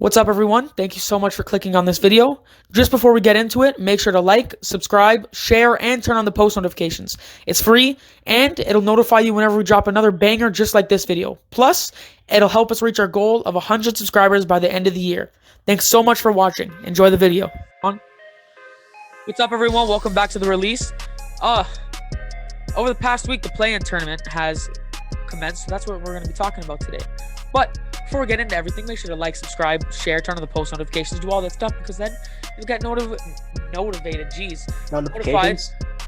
What's up, everyone? Thank you so much for clicking on this video. Just before we get into it, make sure to like, subscribe, share, and turn on the post notifications. It's free, and it'll notify you whenever we drop another banger just like this video. Plus, it'll help us reach our goal of 100 subscribers by the end of the year. Thanks so much for watching. Enjoy the video. What's up, everyone? Welcome back to the release. Over the past week, the play-in tournament has commenced, so that's what we're going to be talking about today. But before we get into everything, make sure to like, subscribe, share, turn on the post notifications, do all that stuff, because then you'll get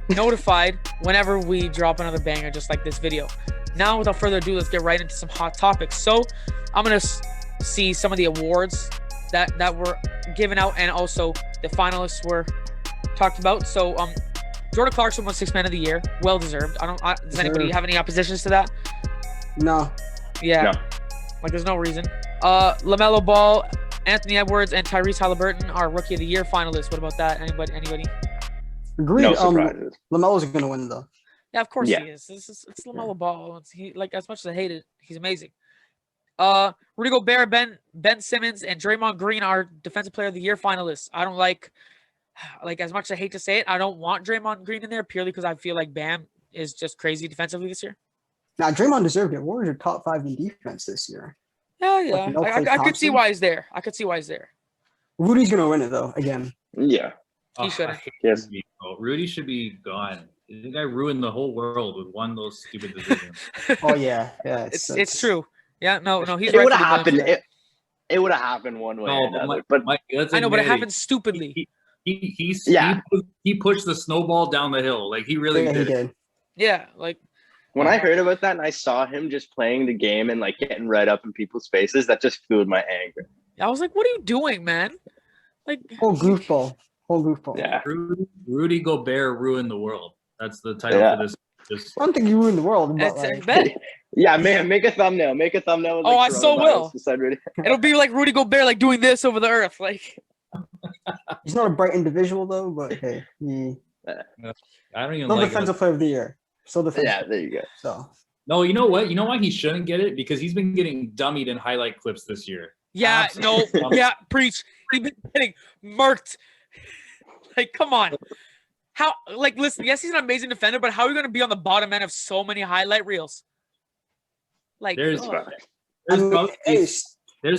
notified whenever we drop another banger just like this video. Now, without further ado, let's get right into some hot topics. So I'm going to see some of the awards that were given out, and also the finalists were talked about. So Jordan Clarkson won Sixth Man of the Year. Well deserved. Does anybody have any oppositions to that? No. Yeah. No. Like, there's no reason. LaMelo Ball, Anthony Edwards, and Tyrese Halliburton are Rookie of the Year finalists. What about that? Anybody? Agreed. No surprises. LaMelo's going to win, though. Yeah, of course he is. It's LaMelo Ball. As much as I hate it, he's amazing. Rudy Gobert, Ben Simmons, and Draymond Green are Defensive Player of the Year finalists. I don't like, as much as I hate to say it, I don't want Draymond Green in there purely because I feel like Bam is just crazy defensively this year. Now, Draymond deserved it. Warriors are top 5 in defense this year. Yeah. Like, I could see why he's there. Rudy's going to win it, though, again. Yeah. He should. Yes. Rudy should be gone. The guy ruined the whole world with one of those stupid decisions. Oh, yeah. Yeah. It's true. Yeah, no, he's it right. Would have happened. It would have happened one way or another. But I know, but it happened stupidly. He pushed the snowball down the hill. Like, he really did. He did. Yeah, like. When I heard about that and I saw him just playing the game and like getting right up in people's faces, that just fueled my anger. I was like, "What are you doing, man?" Like whole goofball. Yeah. Rudy Gobert ruined the world. That's the title for this. I don't think you ruined the world. But yeah, man, make a thumbnail. With, I so will. It'll be like Rudy Gobert, like doing this over the earth. Like he's not a bright individual though, but hey, I don't even no like Defensive Player of the Year. So yeah, there you go. So no, you know what? You know why he shouldn't get it? Because he's been getting dummied in highlight clips this year. Yeah, preach. He's been getting murked. Like, come on. How? Like, listen. Yes, he's an amazing defender, but how are you going to be on the bottom end of so many highlight reels? Like, there's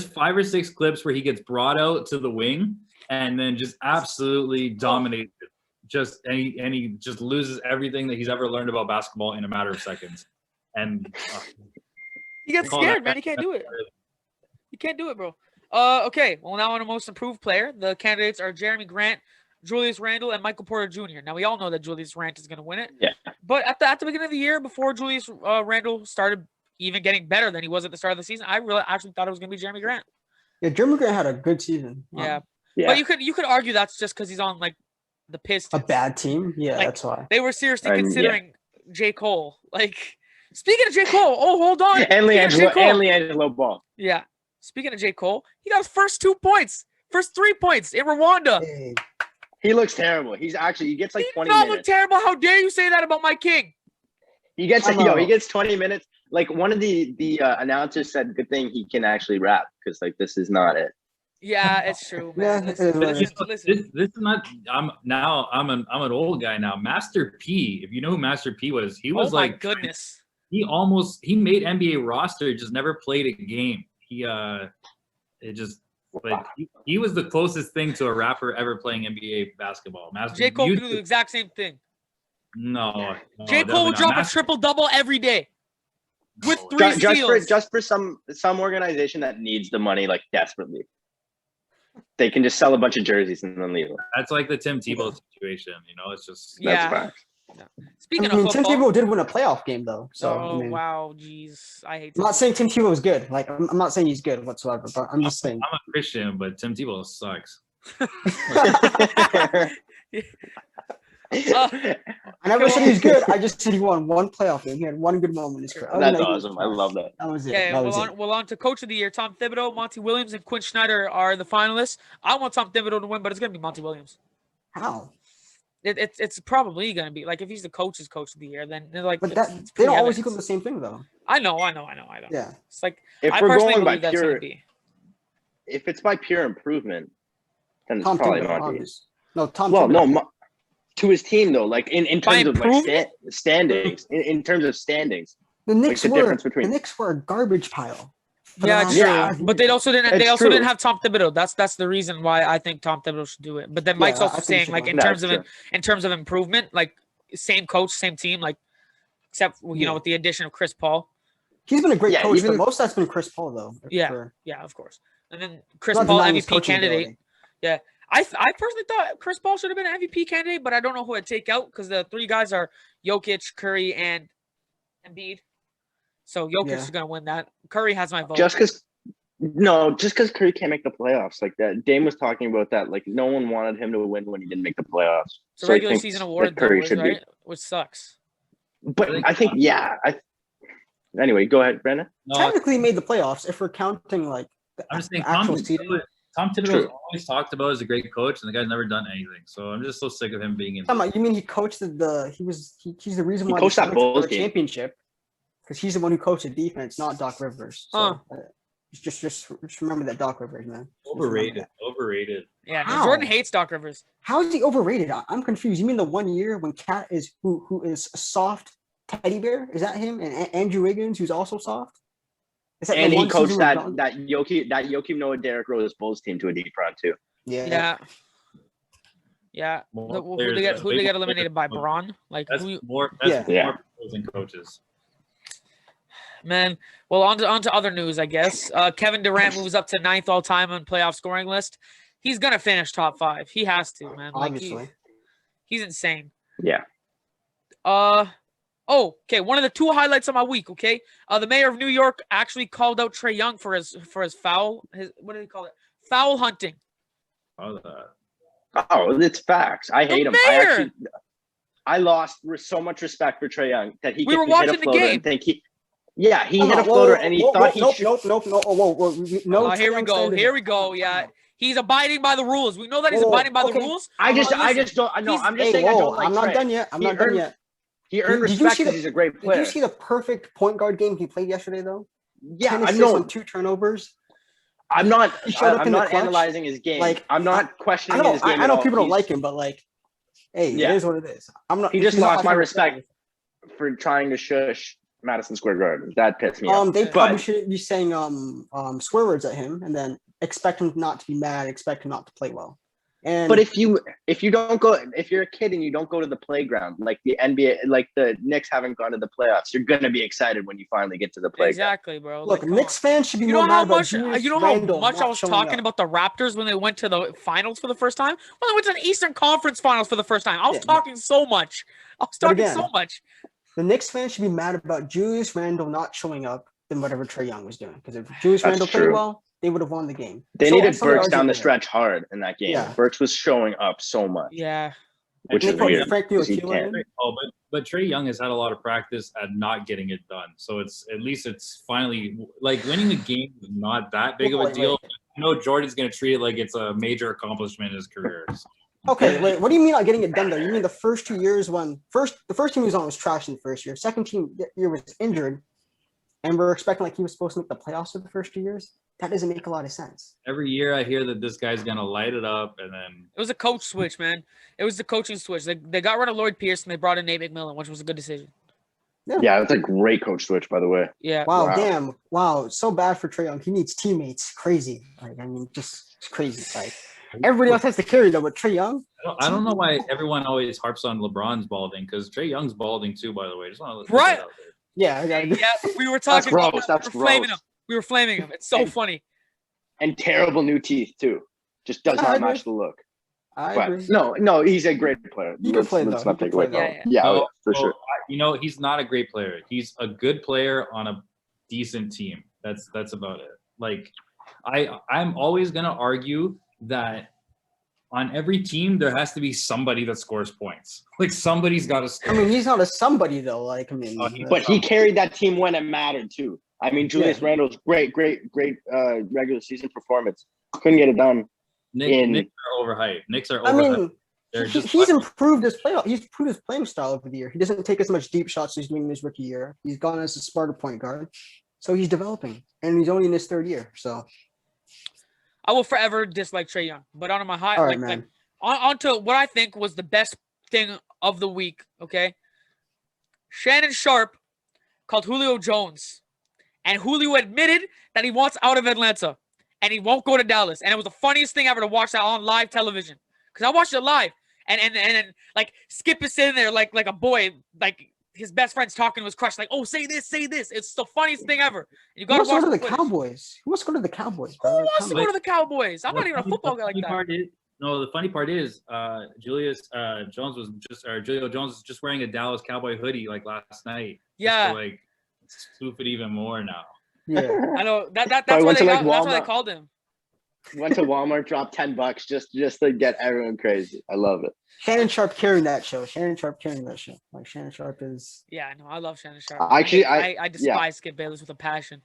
5 or 6 clips where he gets brought out to the wing and then just absolutely dominates it. And he just loses everything that he's ever learned about basketball in a matter of seconds. And he gets scared, man. He can't do it. He can't do it, bro. Okay. Well, now on a most improved player, the candidates are Jeremy Grant, Julius Randle, and Michael Porter Jr. Now, we all know that Julius Randle is going to win it. Yeah. But at the beginning of the year, before Julius Randle started even getting better than he was at the start of the season, I really actually thought it was going to be Jeremy Grant. Yeah, Jeremy Grant had a good season. Yeah. But you could argue that's just because he's on like the Pistons. A bad team? Yeah, like, that's why. They were seriously considering J. Cole. Like, speaking of J. Cole, hold on. And LiAngelo Ball. Yeah. Speaking of J. Cole, he got his first 3 points in Rwanda. Hey. He looks terrible. He gets like 20 minutes. He not look terrible. How dare you say that about my king? He gets 20 minutes. Like, one of the announcers said, good thing he can actually rap, because like this is not it. Yeah, it's true, man. This is not. I'm an old guy now. Master P. If you know who Master P was, he was my goodness. He made NBA roster, just never played a game. He was the closest thing to a rapper ever playing NBA basketball. J. Cole could do the exact same thing. No, J. Cole would drop a triple-double every day with 3 steals. Just for some organization that needs the money like desperately. They can just sell a bunch of jerseys and then leave it. That's like the Tim Tebow situation, It's just that's facts. Speaking of football, Tim Tebow did win a playoff game though. So wow, jeez, I hate. I'm not saying Tim Tebow was good. Like, I'm not saying he's good whatsoever. But I'm just saying. I'm a Christian, but Tim Tebow sucks. I never said he was good. I just said he won one playoff game. He had one good moment in his career. That's awesome. I love that. That was it. Yeah, on to Coach of the Year. Tom Thibodeau, Monty Williams, and Quinn Snyder are the finalists. I want Tom Thibodeau to win, but it's going to be Monty Williams. How? It's probably going to be like if he's the coach's Coach of the Year, then they're like. But they don't always equal the same thing, though. I know. Yeah. It's like if I we're personally going by believe that's going to be. if it's by pure improvement, then it's Tom probably Thibodeau, not. obvious. No, Tom Well, Thibodeau. no, to his team though, like in By terms of like improvement? standings, in terms of standings. The Knicks the were difference between- the Knicks were a garbage pile. for the Yeah, last true. Yeah. 5 But they years. also didn't. It's They also didn't true. have Tom Thibodeau. That's the reason why I think Tom Thibodeau should do it. But then Mike's Yeah, also I think he saying should like go. in That's terms of true. in terms of improvement, like same coach, same team, like except you know with the addition of Chris Paul. He's been a great Yeah, coach, even- but most of that's been Chris Paul though. Yeah. for- Yeah, of course. And then Chris not Paul denying his MVP coaching candidate. ability. Yeah. I personally thought Chris Paul should have been an MVP candidate, but I don't know who I'd take out because the three guys are Jokic, Curry, and Embiid. So Jokic Yeah. is going to win that. Curry has my vote. Just because Curry can't make the playoffs, like that. Dame was talking about that. Like no one wanted him to win when he didn't make the playoffs. it's a I regular think season that award, though, Curry should be. right? Which sucks. But I think, yeah. Anyway, go ahead, Brandon. No, Technically, he made the playoffs if we're counting like the I'm just saying actual seeding. Tom Thibodeau's True. always talked about as a great coach, and the guy's never done anything. So I'm just so sick of him being in. You mean he coached he's the reason He why coached the that Celtics Bulls won a game. championship because he's the one who coached the defense, not Doc Rivers. So just remember that Doc Rivers, man. Just remember Overrated. that. Overrated. Yeah, no, How? Jordan hates Doc Rivers. How is he overrated? I'm confused. You mean the 1 year when Cat is who is a soft teddy bear? Is that him? And Andrew Wiggins, who's also soft? Is that And the he one coached season that where Joakim Noah Derrick Rose Bulls team to a deep run too. Yeah. Yeah. More Who players they get? than- Who they way get more eliminated players by? than- Braun? Like That's who? more. Yeah. That's Yeah. more players than coaches. Man. Well, on to other news, I guess. Kevin Durant moves up to 9th all time on playoff scoring list. He's gonna finish top 5. He has to, man. Like obviously. he's insane. Yeah. Oh, okay. One of the 2 highlights of my week. Okay, the mayor of New York actually called out Trae Young for his foul. What did he call it? Foul hunting. Oh, that. Oh, it's facts. I hate him. mayor! I lost so much respect for Trae Young that he We were could hit watching a the floater game. and think he. Yeah, he Come hit a on, whoa, floater whoa, and he whoa, thought whoa, he. nope. No, Here we Trae Young go. standard. Here we go. Yeah, he's abiding by the rules. We know that he's Whoa, abiding by the okay. rules. I just Listen, don't. No, he's- I'm just Hey, saying I whoa, don't like I'm not Trae. done yet. I'm He not done earned- yet. He earned Did you respect see because he's a great Did player. you see the perfect point guard game he played yesterday, though? Yeah, 10 I assists know. on 2 turnovers. I'm not. He showed up I'm in the not clutch. analyzing his game. Like, I'm not I questioning know, his game. I at know all. people don't He's- like him, but like, hey, Yeah. it is what it is. I'm not. He just he's not lost my offering respect for trying to shush Madison Square Garden. That pissed me off. They But- probably shouldn't be saying swear words at him and then expect him not to be mad, expect him not to play well. And But if you don't go, if you're a kid and you don't go to the playground, like the NBA, like the Knicks haven't gone to the playoffs, you're gonna be excited when you finally get to the playground. Exactly, bro. look, Like, come Knicks on. fans should be You more know mad how about much Julius you know how Randle much I not was showing talking up. about the Raptors when they went to the finals for the first time? When they went to the Eastern Conference Finals for the first time. I was Yeah, talking so much. I was But talking again, so much. The Knicks fans should be mad about Julius Randle not showing up than whatever Trae Young was doing. Because if Julius That's Randle played true. well, they would have won the game. They So, needed some of Burks down the argument there. stretch hard in that game. Yeah. Burks was showing up so much, Yeah. which They is put weird. Frank 'cause he Ntilikina can't. in. Oh, but Trae Young has had a lot of practice at not getting it done. So it's at least it's finally like winning the game is not that big of a Wait. deal. I know Jordan's gonna treat it like it's a major accomplishment in his career. So. Okay, wait. What do you mean not getting it done though? You mean the first 2 years when the first team he was on was trash in the first year. Second team year was injured, and we're expecting like he was supposed to make the playoffs for the first 2 years. That doesn't make a lot of sense. Every year I hear that this guy's gonna light it up, and then It was a coach switch, man. It was the coaching switch. They got rid of Lloyd Pierce and they brought in Nate McMillan, which was a good decision. Yeah, it's a great coach switch, by the way. Yeah. Wow, Wow. damn, wow, it's so bad for Trae Young. He needs teammates. Crazy. Like I mean, just it's crazy. Like everybody else has to carry though, but Trae Young. I don't know why everyone always harps on LeBron's balding because Trae Young's balding too. By the way, just want to Right. Yeah, Yeah, we were talking gross, about that's we were flaming gross. him. We were flaming him. It's so funny. And terrible new teeth too. Just does I not agree. match the look. I But agree. no, he's a great player. He can play, let's though. not He take can away play, from though. him. Yeah, for sure. He's not a great player. He's a good player on a decent team. That's about it. Like I'm always gonna argue that on every team there has to be somebody that scores points. Like somebody's got to score. I mean, he's not a somebody though. Like I mean, But he carried that team when it mattered too. I mean, Julius Randle's great regular season performance. Couldn't get it done. Knicks are overhyped. Knicks are I overhyped. mean, They're just he's improved his play. He's improved his playing style over the year. He doesn't take as much deep shots as he's doing in his rookie year. He's gone as a smarter point guard, so he's developing, and he's only in his third year. So I will forever dislike Trae Young. But on my high, All right, like man. on to what I think was the best thing of the week. Okay, Shannon Sharp called Julio Jones, and Julio admitted that he wants out of Atlanta and he won't go to Dallas. And it was the funniest thing ever to watch that on live television because I watched it live, and like Skip is sitting there like a boy, like his best friend's talking to his crush, like, oh, say this, say this. It's the funniest thing ever. You Who gotta wants to watch go to the the footage. Cowboys? Who wants to go to the Cowboys, Who bro? wants to go to the Cowboys? I'm not even a football guy like funny that. part is, the funny part is, Julio Jones was just wearing a Dallas Cowboy hoodie like last night. Yeah. Just to, like, spoof it even more now. Yeah. I know that's Probably why went they to, like, that's why they Walmart. called him. Went to Walmart, dropped $10 just to get everyone crazy. I love it. Shannon Sharp carrying that show. Like Shannon Sharp is. Yeah, I know. I love Shannon Sharp. Actually, I despise Skip Bayless with a passion.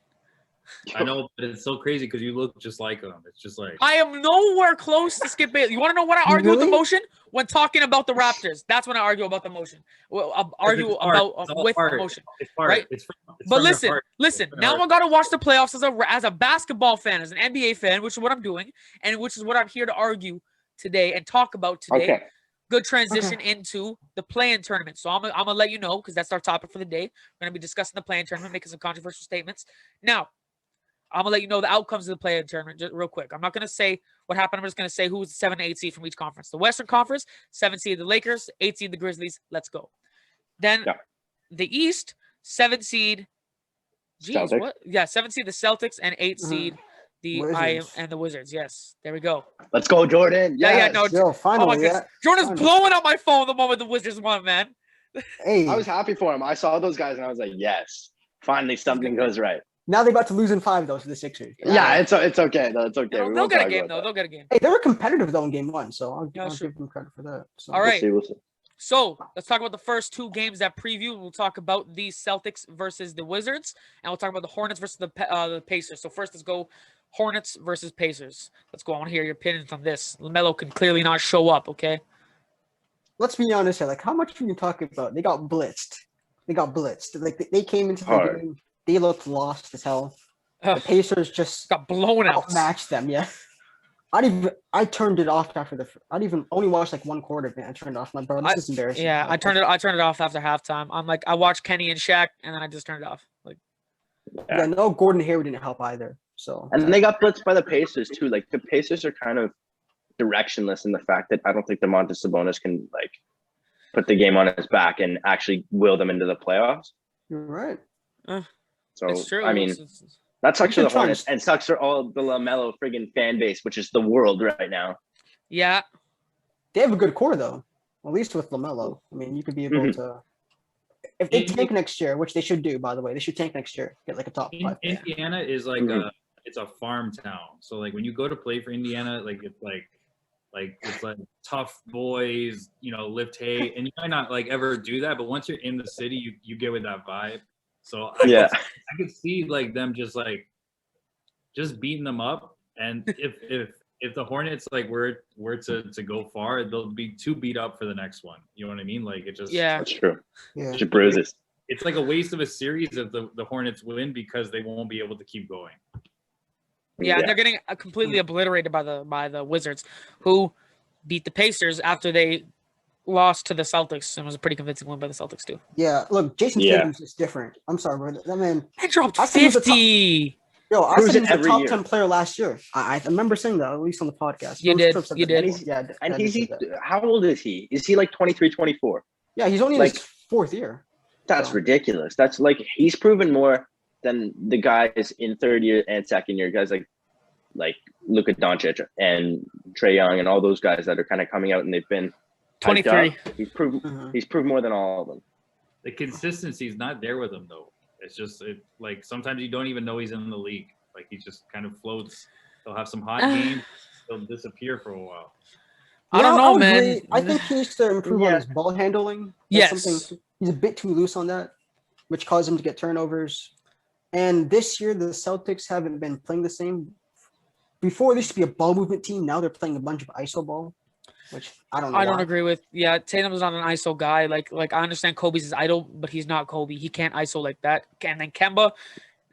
I know, but it's so crazy because you look just like him. It's just like I am nowhere close to Skip Bayless. You want to know what I argue with the Really? motion? When talking about the Raptors. That's when I argue about the motion. Well, I'll argue it's art. about It's all with art. emotion. It's art. Right? It's But from your listen, heart. listen. from Now your I got to watch the playoffs as a basketball fan, as an NBA fan, which is what I'm doing, and which is what I'm here to argue today and talk about today. Okay. Good transition into the play-in tournament. So I'm gonna let you know because that's our topic for the day. We're gonna be discussing the play-in tournament, making some controversial statements. Now, I'm gonna let you know the outcomes of the play-in tournament just real quick. I'm not gonna say what happened. I'm just gonna say who was the 7 and 8 seed from each conference. The Western Conference, 7 seed the Lakers, 8 seed the Grizzlies. Let's go. Then the East, 7 seed. Geez, Celtics. what? Yeah, 7 seed the Celtics and 8 seed the Wizards. and the Wizards. Yes, there we go. Let's go, Jordan. Yeah, Yes. no, Yo, finally, oh my goodness. Jordan's finally. blowing up my phone the moment the Wizards won, man. Hey, I was happy for him. I saw those guys and I was like, yes, finally something goes right. now they're about to lose in 5 though to the Sixers. Yeah, it's okay though. It's okay. We They'll won't get a talk game about though. that. They'll get a game. Hey, they were competitive though in game 1, so I'll that's give them credit for that. So. All right. We'll see. So let's talk about the first 2 games that preview. We'll talk about the Celtics versus the Wizards, and we'll talk about the Hornets versus the Pacers. So first, let's go Hornets versus Pacers. Let's go. I want to hear your opinions on this. LaMelo can clearly not show up. Okay. Let's be honest here. Like, how much are you talking about? They got blitzed. Like they came into the Hard. game. They looked lost as hell. The Pacers just got blown out. outmatched them. Yeah. I turned it off after I only watched like 1 quarter, man. I turned it off. My bro, this is embarrassing. Yeah, I turned it off after halftime. I'm like, I watched Kenny and Shaq, and then I just turned it off. Like, Yeah, no Gordon Hayward didn't help either. So And they got blitzed by the Pacers too. Like the Pacers are kind of directionless in the fact that I don't think DeMontis Sabonis can like put the game on his back and actually will them into the playoffs. you're right. So it's true. I mean, It's- that sucks for Good the Hornets tries. and sucks for all the LaMelo friggin' fan base, which is the world right now. yeah. They have a good core though. At least with LaMelo. I mean, you could be able Mhm. to. If they tank next year, which they should do, by the way, they should tank next year. Get like a top 5. Indiana is like Mhm. it's a farm town. So like when you go to play for Indiana, like it's like it's like tough boys, lift hay, and you might not like ever do that, but once you're in the city, you get with that vibe. So I could see like them just beating them up, and if the Hornets like were to go far, they'll be too beat up for the next one. You know what I mean? Like it just That's true. Yeah. Just bruises. it's like a waste of a series if the Hornets win because they won't be able to keep going. Yeah, and they're getting completely obliterated by the Wizards, who beat the Pacers after they lost to the Celtics, and it was a pretty convincing win by the Celtics too. Yeah, look, Jason Yeah. Tatum's just different. I'm sorry, bro. That man, They dropped I think he was a top- 50. I Proves said he it was a every top year. 10 player last year. I remember saying that, at least on the podcast. You Those did, trips that you they- did. Yeah, And I did say he's that. how old is he? Is he like 23, 24? Yeah, he's only in like- his 4th year. That's So- ridiculous. That's like he's proven more than the guys in 3rd year and 2nd year, guys like Luka Doncic and Trae Young and all those guys that are kind of coming out and they've been hyped 23. up. He's proved Mhm. he's proved more than all of them. The consistency is not there with him though. It's just like sometimes you don't even know he's in the league. Like he just kind of floats. He'll have some hot games. He'll disappear for a while. I don't Yeah, know, would man. agree. I think he needs to improve on Yeah. his ball handling. Yes. He's a bit too loose on that, which caused him to get turnovers. And this year, the Celtics haven't been playing the same. Before, they used to be a ball movement team. Now they're playing a bunch of ISO ball, which I don't know. I don't why. agree with. Yeah, Tatum's not an ISO guy. Like I understand Kobe's his idol, but he's not Kobe. He can't ISO like that. And then Kemba,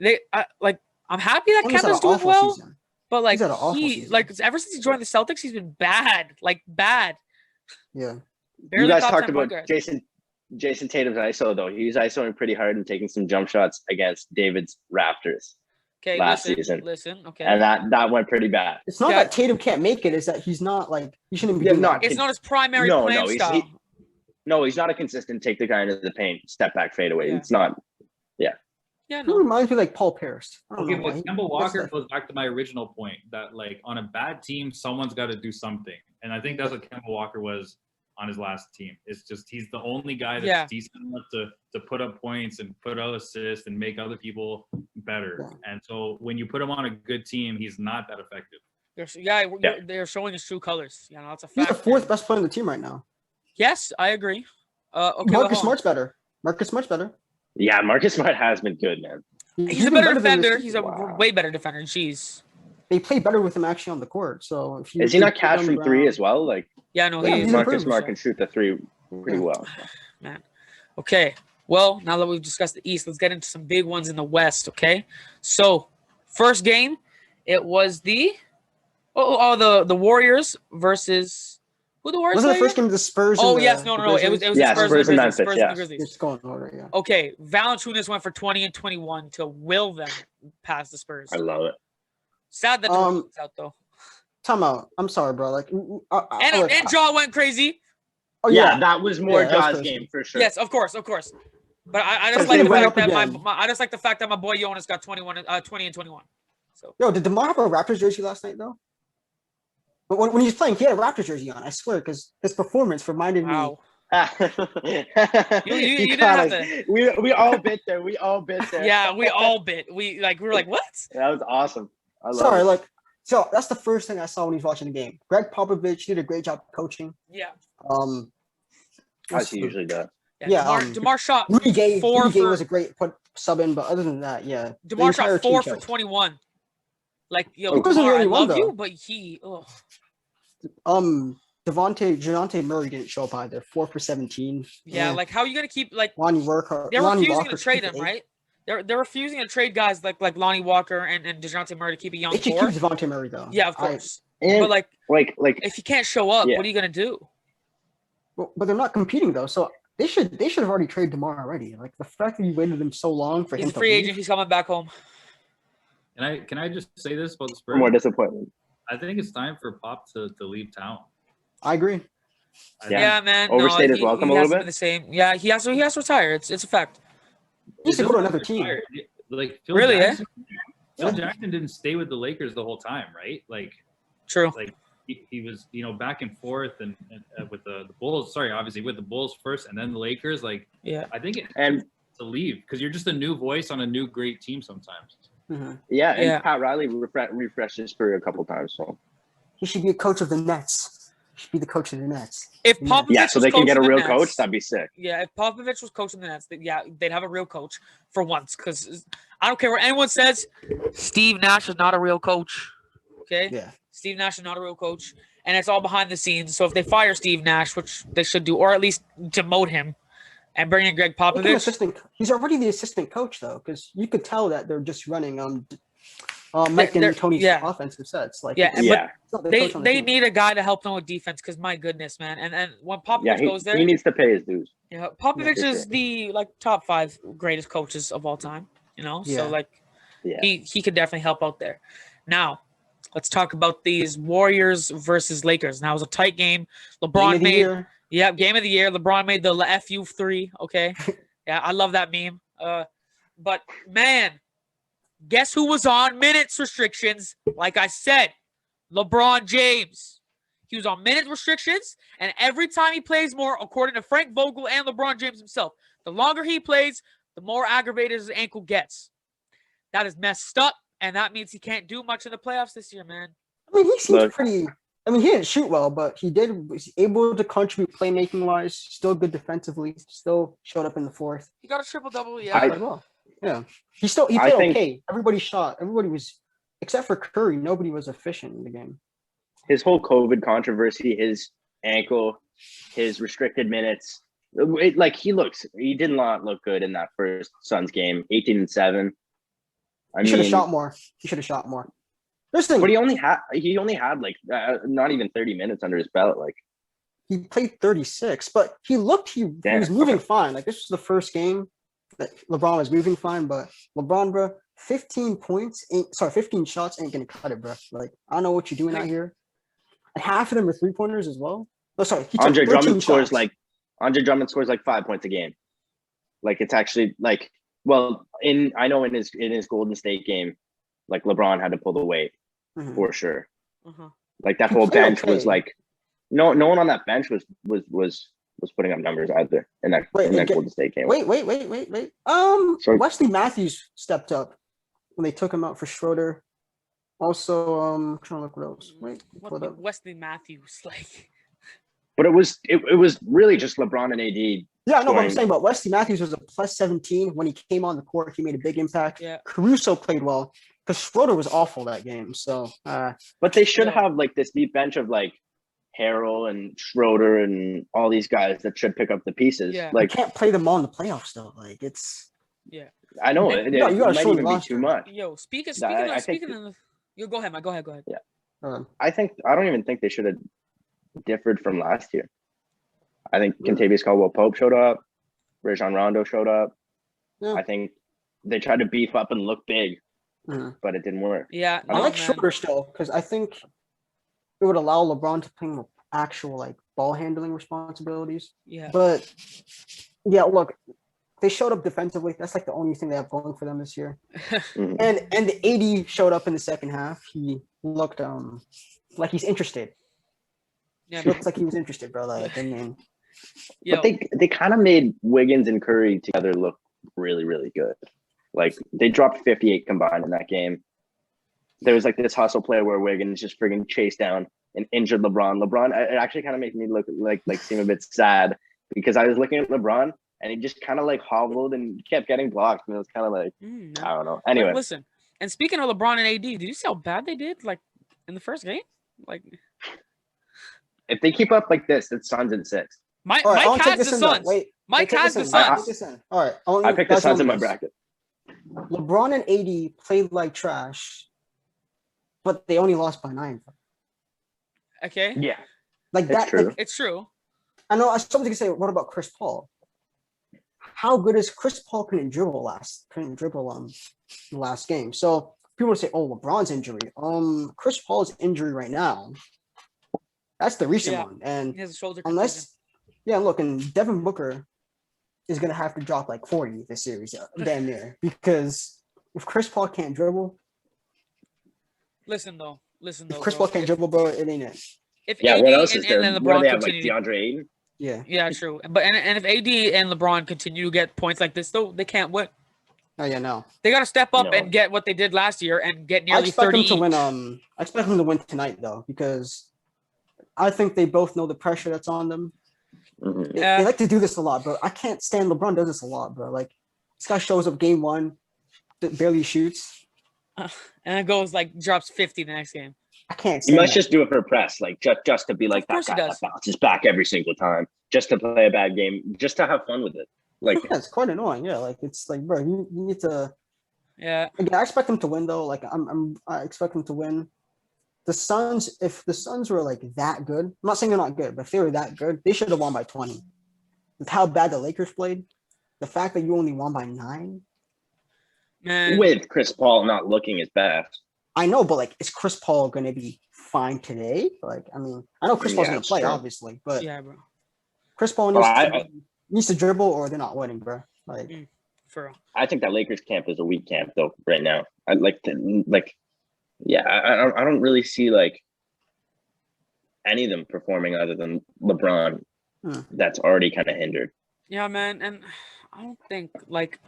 I'm happy that Kemba's had Kemba's an doing awful well, season. But like had an awful he season. like ever since he joined the Celtics, he's been bad. Like bad. Yeah. Barely You guys top talked 10 about point guard. Jason Tatum's ISO though. He was ISOing pretty hard and taking some jump shots against David's Raptors Okay, last listen, season. listen. Okay, and that went pretty bad. It's not Yeah. that Tatum can't make it. It's that he's not like he shouldn't be Yeah, doing not- that. it's not his primary No, playing he's- style. No, he's not a consistent take the guy into the paint, step back, fade away. Yeah. It's not. Yeah, He no. reminds me like Paul Pierce. I don't Okay, know why. but Kemba That's Walker that- goes back to my original point that like on a bad team, someone's got to do something, and I think that's what Kemba Walker was on his last team. It's just he's the only guy that's Yeah. decent enough to put up points and put out assists and make other people better. Yeah. And so when you put him on a good team, he's not that effective. They're showing his true colors. Yeah, no, that's a He's fact. the fourth best player on the team right now. Yes, I agree. Okay, Marcus hold on. Smart's better. Marcus Smart's better. Yeah, Marcus Smart has been good, man. He's a been better than defender. this- He's a Wow. way better defender. Jeez. They play better with him actually on the court. So if Is he not catch from three as well? Like Yeah, no, Yeah, he he's is. a- Marcus improved, Smart so. can shoot the three pretty well. Man. Okay. Well, now that we've discussed the East, let's get into some big ones in the West. Okay. So, first game, it was the the Warriors versus who the Warriors? Wasn't the play first again? game the Spurs? Oh and yes, the no. It was Grizzlies? the Yeah, Spurs, Spurs and and the Memphis, Grizzlies. Spurs yeah. and the Grizzlies. It's going in order. Yeah. Okay, Valanciunas went for 20 and 21 to will them past the Spurs. I love it. Sad that Um, was out though. Time out. I'm sorry, bro. Like, And Jaw went crazy. oh Yeah, that was more Yeah, that was Jaw's crazy. game for sure. Yes, of course. But I just Because like they the went fact up that again. I just like the fact that my boy Jonas got 20 and 21. So Yo, did DeMar have a Raptors jersey last night though? But when he was playing, he had a Raptors jersey on. I swear, because his performance reminded me. wow. you didn't have to- We all bit there. We all bit there. Yeah, we all bit. We were like, what? That was awesome. I love Sorry, it. like, so that's the first thing I saw when he was watching the game. Greg Popovich did a great job coaching. Yeah. As he usually does. Yeah, DeMar shot Rudy Gay four for was a great sub in, but other than that, yeah. the DeMar entire shot 4 team for choked. 21. Like, yo, He wasn't DeMar, the I only one, love you, though. but he Dejounte Murray didn't show up either. 4 for 17. yeah, like how are you gonna keep like Lonnie Walker. they're Lonnie refusing Walker, to trade 2 him, for 8. right? They're refusing to trade guys like Lonnie Walker and DeJounte Murray to keep a young They should keep core. Devontae Murray though. Yeah, of course. And But like like if you can't show up, Yeah. what are you gonna do? But they're not competing though, so they should have already traded DeMar already. Like the fact that you waited them so long for He's him a to free leave. agent. He's coming back home. Can I just say this about the Spurs? more disappointment. I think it's time for Pop to leave town. I agree. I Yeah. Yeah, man. Overstayed no, his welcome he a little hasn't bit? been the same. Yeah, he has to retire. It's a fact. He needs to It go to doesn't another team. retire. Like Phil Really, eh? Jackson, Phil Jackson didn't stay with the Lakers the whole time, right? Like True. he was, back and forth and with the Bulls. Sorry, obviously with the Bulls first and then the Lakers. Like, Yeah. I think it And to leave because you're just a new voice on a new great team sometimes. Mhm. yeah, and Yeah. Pat Riley refreshed his career a couple times. So He should be a coach of the Nets. He should be the coach of the Nets. If Yeah. Popovich yeah, so was they can get a coaching the real Nets- coach. That'd be sick. Yeah, if Popovich was coaching the Nets, they'd have a real coach for once. Because I don't care what anyone says, Steve Nash is not a real coach. Okay? Yeah. Steve Nash is not a real coach. And it's all behind the scenes. So if they fire Steve Nash, which they should do, or at least demote him and bring in Greg Make him Popovich. assistant. He's already the assistant coach though, because you could tell that they're just running Mike They're- and Tony's yeah. offensive sets. Like Yeah, it's- and- Yeah, it's not the They coach on the team. need a guy to help them with defense because my goodness, man. And when Popovich yeah. goes there, He needs to pay his dues. Popovich for is sure. the top 5 greatest coaches of all time. So Yeah. like Yeah. he could definitely help out there. Now, let's talk about these Warriors versus Lakers. Now it was a tight game. Game LeBron of the made year. game of the year. LeBron made the FU 3. Okay, yeah, I love that meme. But man, guess who was on minutes restrictions? Like I said, LeBron James. He was on minute restrictions, and every time he plays more, according to Frank Vogel and LeBron James himself, the longer he plays, the more aggravated his ankle gets. That is messed up, and that means he can't do much in the playoffs this year, man. I mean, he seems Look. pretty. I mean, he didn't shoot well, but he was able to contribute playmaking wise. Still good defensively. Still showed up in the fourth. He got a triple-double, yeah. I- Played well. Yeah, he I played think- okay. Everybody shot. Everybody was, except for Curry. Nobody was efficient in the game. His whole COVID controversy, his ankle, his restricted minutes. He did not look good in that first Suns game. 18-7. I He should have mean, shot more. He should have shot more. Listen, But he only had like not even 30 minutes under his belt. Like he played 36, but he was moving fine. Like this was the first game that LeBron was moving fine, but LeBron, bro, 15 shots ain't gonna cut it, bro. Like I don't know what you're doing out here. And half of them are 3-pointers as well. Oh, sorry, he took Andre 13 Drummond scores shots. scores like 5 points a game. Like it's actually like I know in his Golden State game, like LeBron had to pull the weight for sure. Like that whole bench was like no one on that bench was putting up numbers either in that Golden State game. Wait. Wesley Matthews stepped up when they took him out for Schroeder. Also, I'm trying to look what else. What Wesley Matthews like? But it was really just LeBron and AD. Yeah, I know what I'm saying, but Wesley Matthews was a plus 17 when he came on the court. He made a big impact. Yeah. Caruso played well because Schroeder was awful that game. So, but they should have like this deep bench of like Harrell and Schroeder and all these guys that should pick up the pieces. Yeah. Like you can't play them all in the playoffs though. Like it's. Yeah. I know you might even be too much. Yo, speaking of, go ahead, Mike. Go ahead. Yeah. I don't even think they should have differed from last year. I think Kentavious Caldwell-Pope showed up. Rajon Rondo showed up. Yeah. I think they tried to beef up and look big, but it didn't work. Yeah, I like Schroeder still because I think it would allow LeBron to play more actual like ball handling responsibilities. Yeah. But yeah, look, they showed up defensively. That's like the only thing they have going for them this year. And the AD showed up in the second half. He looked like he's interested. Yeah, it looks like he was interested, bro. Like, I mean, but they kind of made Wiggins and Curry together look really, really good. Like they dropped 58 combined in that game. There was like this hustle play where Wiggins just friggin' chased down and injured LeBron. It actually kind of made me look like seem a bit sad because I was looking at LeBron and he just kind of like hobbled and kept getting blocked. And it was kind of like, I don't know. Anyway. But listen, and speaking of LeBron and AD, did you see how bad they did like in the first game? Like, if they keep up like this, it's Suns in 6. Mike has the Suns. Mike has the Suns. All right. I picked the Suns in my bracket. LeBron and AD played like trash, but they only lost by 9. Okay. Yeah. Like that. True. Like, it's true. I know something to say. What about Chris Paul? How good is Chris Paul couldn't dribble the last game? So people say, "Oh, LeBron's injury." Chris Paul's injury right now. That's the recent one, and he has a shoulder look, and Devin Booker is gonna have to drop like 40 this series, damn near, because if Chris Paul can't dribble, listen though, if Chris Paul can't dribble, bro, it ain't it. If AD what else is there? and LeBron LeBron have continue, like DeAndre Ayton? Yeah, true. But and if AD and LeBron continue to get points like this, though, they can't win. Oh yeah, no. They got to step up and get what they did last year and get nearly 30. I expect them to win tonight though, because I think they both know the pressure that's on them. They like to do this a lot, bro. I can't stand LeBron does this a lot, bro. Like this guy shows up game 1, barely shoots, and it goes like drops 50 the next game. I can't. He must just do it for press, like just to be like that guy that bounces back every single time, just to play a bad game, just to have fun with it. Like it's quite annoying. Yeah, like it's like, bro, you need to. Yeah. Again, I expect them to win though. Like I expect them to win. The Suns, if the Suns were like that good, I'm not saying they're not good, but if they were that good, they should have won by 20. With how bad the Lakers played, the fact that you only won by 9. Man. With Chris Paul not looking his best. I know, but like, is Chris Paul going to be fine today? Like, I mean, I know Chris Paul's going to play, obviously, but bro. Chris Paul needs to dribble or they're not winning, bro. Like, for real. I think that Lakers camp is a weak camp though right now. I don't really see like any of them performing other than LeBron. That's already kind of hindered. Yeah, man, and I don't think like.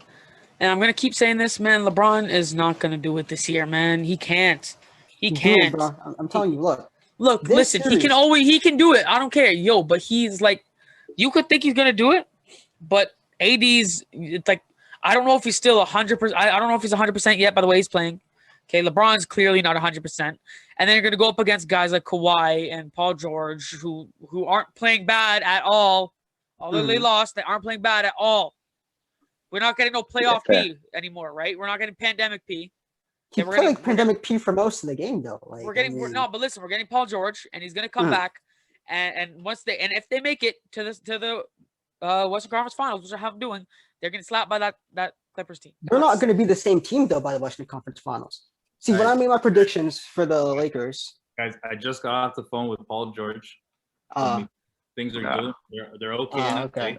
And I'm gonna keep saying this, man. LeBron is not gonna do it this year, man. He can't. He can't. Bro. I'm telling you, look. Listen. Series, he can do it. I don't care, but he's like, you could think he's gonna do it, but AD's. It's like I don't know if he's still 100%. I don't know if he's 100% yet. By the way, he's playing. Okay, LeBron's clearly not 100%, and then you're gonna go up against guys like Kawhi and Paul George, who aren't playing bad at all. Although they lost, they aren't playing bad at all. We're not getting no playoff P anymore, right? We're not getting pandemic P. He Okay, played like pandemic P for most of the game though. Like but listen, we're getting Paul George, and he's gonna come back, and if they make it to the Western Conference Finals, which I have them doing, they're getting slapped by that Clippers team. They're not going to be the same team though by the Western Conference Finals. See, when I made my predictions for the Lakers, guys, I just got off the phone with Paul George. Things are good. They're okay. Okay.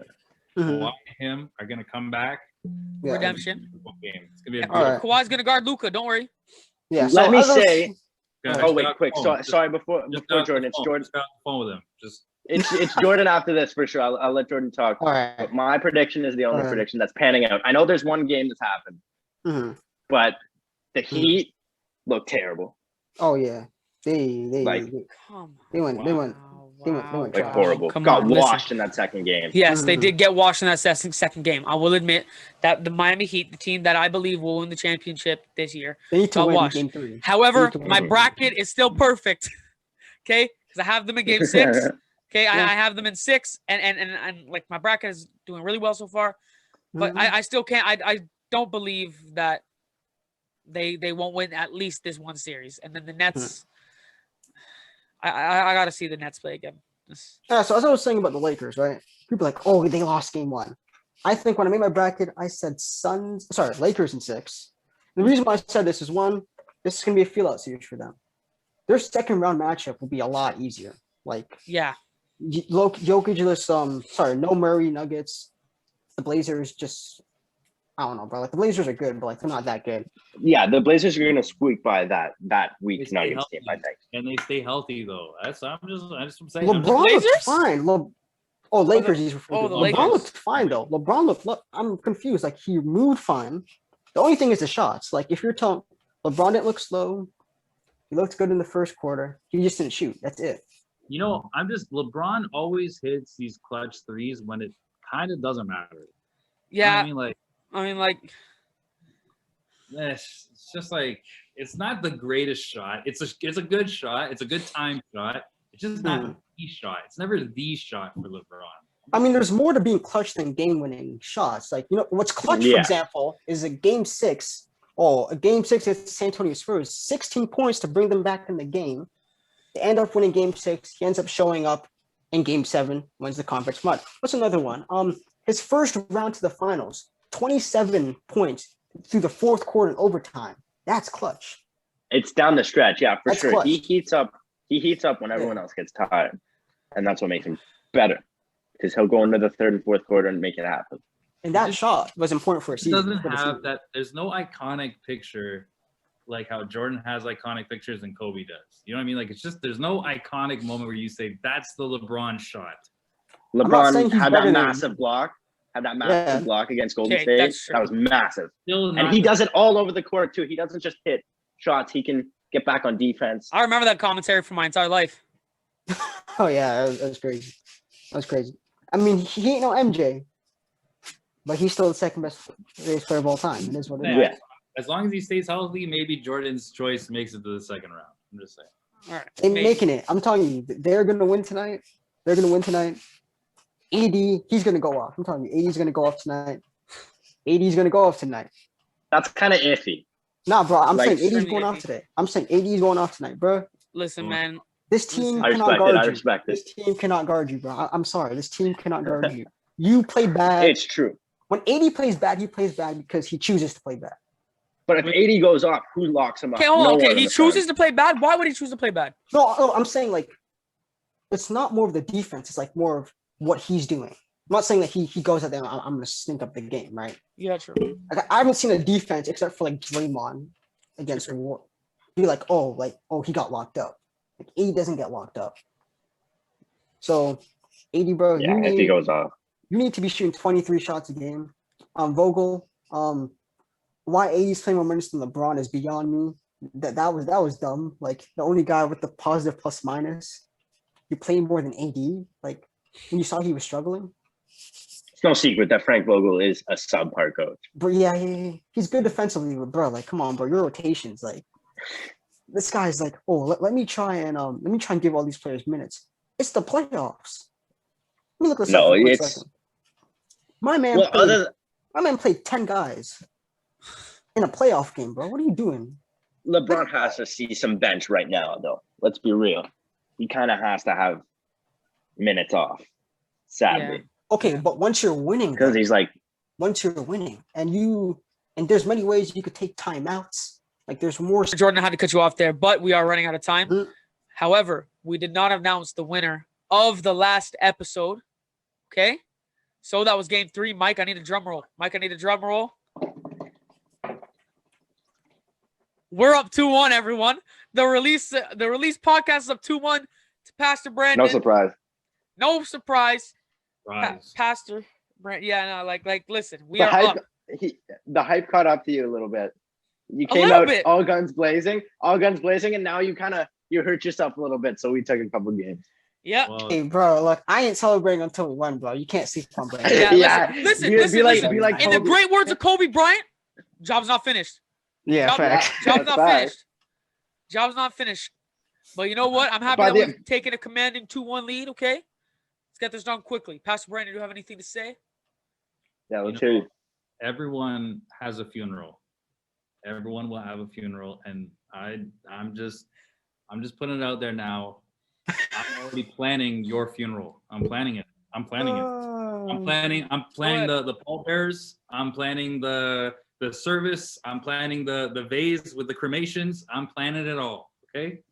Kawhi and him are gonna come back. Yeah. Redemption. Game. It's gonna be a Kawhi's gonna guard Luka. Don't worry. Yeah. Let me say. Guys, Oh wait, quick. Sorry. Before Jordan, it's Jordan. Just got off the phone with him. It's Jordan after this for sure. I'll let Jordan talk. All right. But my prediction is the only prediction that's panning out. I know there's one game that's happened, but the Heat look terrible. Oh yeah, they went like horrible. Got washed in that second game. Yes, they did get washed in that second game. I will admit that the Miami Heat, the team that I believe will win the championship this year, they need to got win washed. Game 3. However, my bracket is still perfect. Okay, because I have them in Game 6. Okay, I have them in 6, and like my bracket is doing really well so far, but I still can't. I don't believe that they won't win at least this one series, and then the Nets. I got to see the Nets play again. Yeah, so as I was saying about the Lakers, right? People are like, oh, they lost game 1. I think when I made my bracket, I said Lakers in 6. The reason why I said this is, one, this is going to be a feel-out series for them. Their second round matchup will be a lot easier. Like, yeah, Jokic just no Murray, Nuggets. The Blazers just, I don't know, bro. Like the Blazers are good, but like they're not that good. Yeah, the Blazers are going to squeak by that weak Nuggets team, I think. And they stay healthy though. I'm just saying. LeBron looks fine. Lakers. LeBron looked fine though. Look, I'm confused. Like he moved fine. The only thing is the shots. Like if you're telling LeBron didn't look slow, he looked good in the first quarter. He just didn't shoot. That's it. You know, LeBron always hits these clutch threes when it kind of doesn't matter. Yeah, you know I mean, it's just like it's not the greatest shot. It's a good shot. It's a good time shot. It's just not the shot. It's never the shot for LeBron. I mean, there's more to being clutch than game-winning shots. Like, you know, what's clutch, for example, is a game 6 against San Antonio Spurs, 16 points to bring them back in the game. They end up winning game 6. He ends up showing up in game 7, wins the conference. What's another one? His first round to the finals, 27 points through the fourth quarter in overtime. That's clutch. It's down the stretch, yeah, for sure. Clutch. He heats up when everyone else gets tired, and that's what makes him better. Because he'll go into the third and fourth quarter and make it happen. And that shot was important for a season. Doesn't have that. There's no iconic picture like how Jordan has iconic pictures and Kobe does. You know what I mean? Like it's just there's no iconic moment where you say that's the LeBron shot. LeBron had that massive block. Block against Golden State. That was massive. And he does it all over the court too. He doesn't just hit shots. He can get back on defense. I remember that commentary for my entire life. Oh yeah, that was crazy. That was crazy. I mean, he ain't no MJ, but he's still the second best player of all time. It is what it is. Yeah. As long as he stays healthy, maybe Jordan's choice makes it to the second round. I'm just saying. All right. They're making it. I'm telling you, they're going to win tonight. AD, he's going to go off. I'm telling you, AD's going to go off tonight. That's kind of iffy. Nah, bro, I'm saying AD's going off today. I'm saying AD's going off tonight, bro. Listen, man. This team cannot guard you. I respect it. This team cannot guard you, bro. I'm sorry. This team cannot guard you. You play bad. It's true. When AD plays bad, he plays bad because he chooses to play bad. But if AD goes off, who locks him up? Okay, hold on. Okay, he chooses to play bad. Why would he choose to play bad? No, I'm saying like it's not more of the defense. It's like more of what he's doing. I'm not saying that he goes out there and I'm going to stink up the game, right? Yeah, true. Like, I haven't seen a defense except for like Draymond against War. Be like, he got locked up. Like AD doesn't get locked up. So, AD, bro, if he goes off, you need to be shooting 23 shots a game. Vogel, why AD's playing more minutes than LeBron is beyond me. That was dumb. Like the only guy with the positive plus minus, you play more than AD. Like when you saw he was struggling. It's no secret that Frank Vogel is a subpar coach. But yeah, he's good defensively, but bro, like come on, bro, your rotations, like this guy's like, let me try and give all these players minutes. It's the playoffs. Let me look this up for a second. My man played 10 guys in a playoff game, bro. What are you doing? LeBron has to see some bench right now, though. Let's be real. He kind of has to have minutes off, sadly. Okay, but once you're winning, Because he's like, once you're winning, and there's many ways you could take timeouts. Like there's more. Jordan, I had to cut you off there, but we are running out of time. Mhm. However, we did not announce the winner of the last episode. Okay? So that was game 3. Mike, I need a drum roll. We're up 2-1, everyone. The release podcast is up 2-1 to Pastor Brandon. no surprise. No surprise. Rise. Pastor Brandon. Yeah, no, like listen, we The are hype, up. the hype caught up to you a little bit. You A came little out bit. all guns blazing, and now you hurt yourself a little bit. So we took a couple games. Yeah. Well, Hey, bro, look, I ain't celebrating until we won, bro. You can't sleep on Brandon. Yeah, Yeah. listen. Be like In the Kobe. great words of Kobe Bryant, job's not finished. Yeah, Job- facts. Job's That's not facts. finished. Job's not finished. But you know what? I'm happy By that the- we've taken a commanding 2-1 lead, okay? Let's get this done quickly. Pastor Brandon, do you have anything to say? Yeah, let's You hear know, you. everyone has a funeral. Everyone will have a funeral, and I'm just putting it out there now. I'm already planning your funeral. I'm planning it. I'm planning the pallbearers. I'm planning the service. I'm planning the vase with the cremations. I'm planning it all. Okay.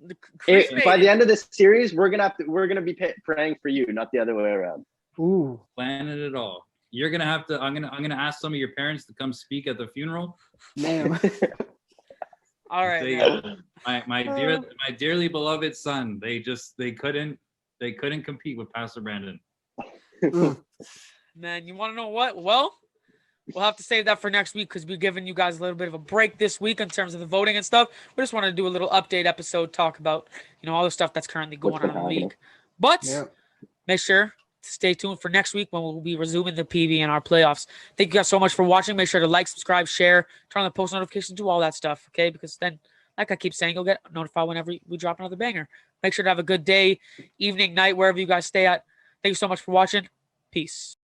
By the end of this series, we're gonna be praying for you, not the other way around. Ooh, Planning it all. You're gonna have to. I'm gonna ask some of your parents to come speak at the funeral. man. All right. They, man. my dearly beloved son. They couldn't compete with Pastor Brandon. Man, you want to know what? Well, we'll have to save that for next week because we're giving you guys a little bit of a break this week in terms of the voting and stuff. We just wanted to do a little update episode, talk about, all the stuff that's currently going on in the league. But Yeah. make sure to stay tuned for next week when we'll be resuming the PB&R Playoffs. Thank you guys so much for watching. Make sure to like, subscribe, share, turn on the post notifications, do all that stuff, okay? Because then, like I keep saying, you'll get notified whenever we drop another banger. Make sure to have a good day, evening, night, wherever you guys stay at. Thank you so much for watching. Peace.